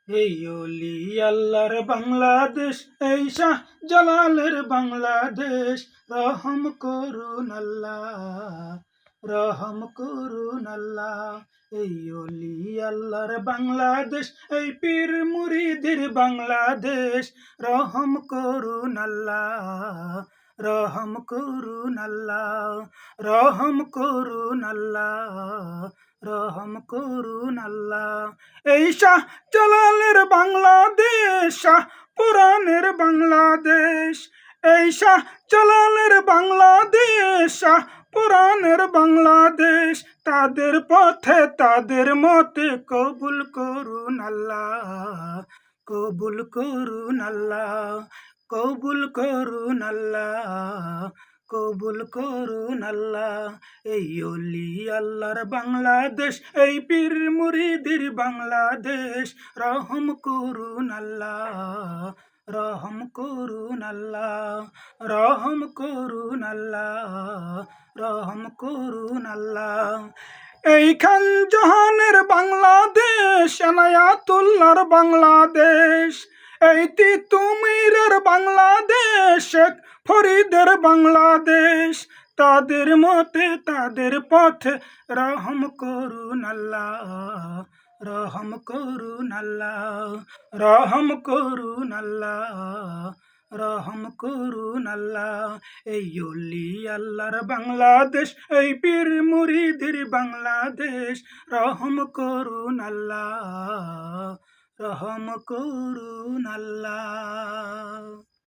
এই অলি আল্লাহর বাংলাদেশ, এই শাহ জালালের বাংলাদেশ। রহম করুন আল্লাহ, রহম করুন আল্লাহ। এই অলি আল্লাহর বাংলাদেশ, এই পীর মুরিদের বাংলাদেশ। রহম করুন আল্লাহ, রহম করুন আল্লাহ, রহম করুন আল্লাহ, রহম করুন আল্লাহ। এই শাহ জালালের বাংলাদেশ, শাহ পুরাণের বাংলাদেশ। এই শাহ জালালের বাংলাদেশ, শাহ পুরাণের বাংলাদেশ। তাদের পথে তাদের মতে কবুল করুন আল্লাহ, কবুল করুন আল্লাহ, কবুল করুন আল্লাহ, কবুল করুন আল্লাহ। এই অলি আল্লাহর বাংলাদেশ, এই পীর মুরিদের বাংলাদেশ। রহম করুন আল্লাহ, রহম করুন আল্লাহ, রহম করুন আল্লাহ, রহম করুন আল্লাহ। এই খান জাহানের বাংলাদেশ, এনায়াতুল্লাহর বাংলাদেশ। এই তিতুমিরের বাংলাদেশ, শেখ ফরিদের বাংলাদেশ। তাদের মতে তাদের পথে রহম করুন আল্লাহ, রহম করুন আল্লাহ, রহম করুন আল্লাহ, রহম করুন আল্লাহ। এই অলি আল্লাহর বাংলাদেশ, এই পীর মুরিদের বাংলাদেশ। রহম করুন আল্লাহ, রহম করুন আল্লাহ।